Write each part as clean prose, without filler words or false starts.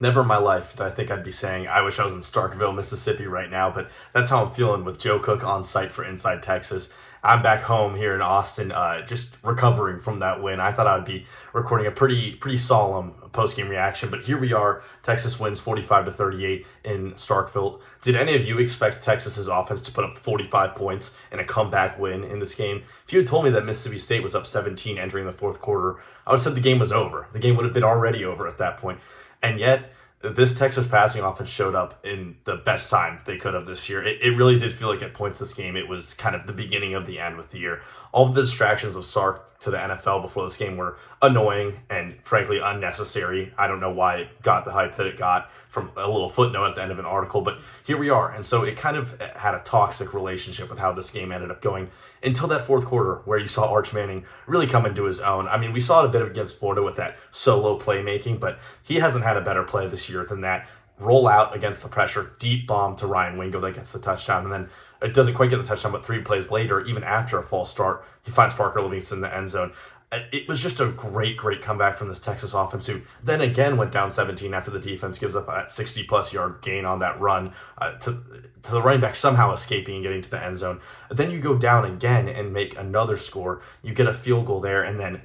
Never in my life did I think I'd be saying I wish I was in Starkville, Mississippi right now, but that's how I'm feeling with Joe Cook on site for Inside Texas. I'm back home here in Austin, just recovering from that win. I thought I would be recording a pretty solemn post game reaction, but here we are. Texas wins 45-38 in Starkville. Did any of you expect Texas's offense to put up 45 points in a comeback win in this game? If you had told me that Mississippi State was up 17 entering the fourth quarter, I would have said the game was over. The game would have been already over at that point. And yet, this Texas passing offense showed up in the best time they could have this year. It really did feel like at points this game, it was kind of the beginning of the end with the year. All of the distractions of Sark to the NFL before this game were annoying and frankly unnecessary. I don't know why it got the hype that it got from a little footnote at the end of an article, but here we are. And so it kind of had a toxic relationship with how this game ended up going until that fourth quarter where you saw Arch Manning really come into his own. I mean, we saw it a bit against Florida with that solo playmaking, but he hasn't had a better play this year than that. Roll out against the pressure, deep bomb to Ryan Wingo that gets the touchdown, and then it doesn't quite get the touchdown, but 3 plays later, even after a false start, he finds Parker Livingston in the end zone. It was just a great comeback from this Texas offense, who then again went down 17 after the defense gives up a 60-plus yard gain on that run to the running back somehow escaping and getting to the end zone. Then you go down again and make another score. You get a field goal there, and then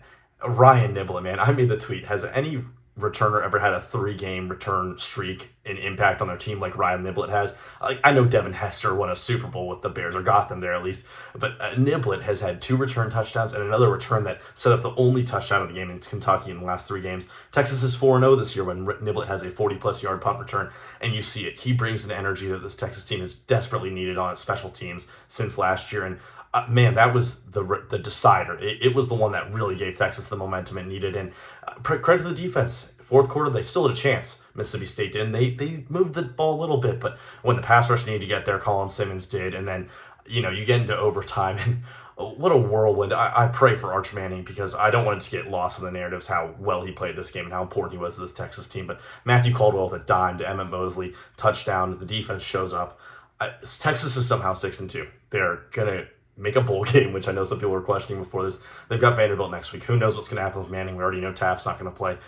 Ryan Niblett, man, I made the tweet. Has any returner ever had a 3-game return streak and impact on their team like Ryan Niblett has? Like, I know Devin Hester won a Super Bowl with the Bears, or got them there at least, but Niblett has had 2 return touchdowns and another return that set up the only touchdown of the game in Kentucky in the last 3 games. Texas is 4-0 this year when Niblett has a 40-plus yard punt return, and you see it. He brings an energy that this Texas team has desperately needed on its special teams since last year, and man, that was the decider. It was the one that really gave Texas the momentum it needed. And credit to the defense. Fourth quarter, they still had a chance. Mississippi State did. And they moved the ball a little bit, but when the pass rush needed to get there, Colin Simmons did. And then, you get into overtime, and what a whirlwind. I pray for Arch Manning because I don't want it to get lost in the narratives how well he played this game and how important he was to this Texas team. But Matthew Caldwell with a dime to Emmett Mosley, touchdown. The defense shows up. Texas is somehow 6-2. They're going to make a bowl game, which I know some people were questioning before this. They've got Vanderbilt next week. Who knows what's going to happen with Manning? We already know Taft's not going to play.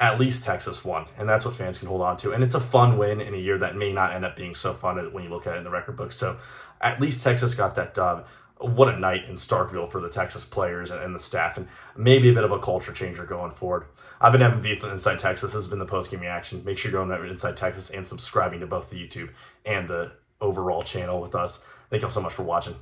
At least Texas won, and that's what fans can hold on to. And it's a fun win in a year that may not end up being so fun when you look at it in the record book. So at least Texas got that dub. What a night in Starkville for the Texas players and the staff, and maybe a bit of a culture changer going forward. I've been Evan Vieth with Inside Texas. This has been the post-game reaction. Make sure you're going to Inside Texas and subscribing to both the YouTube and the overall channel with us. Thank y'all so much for watching.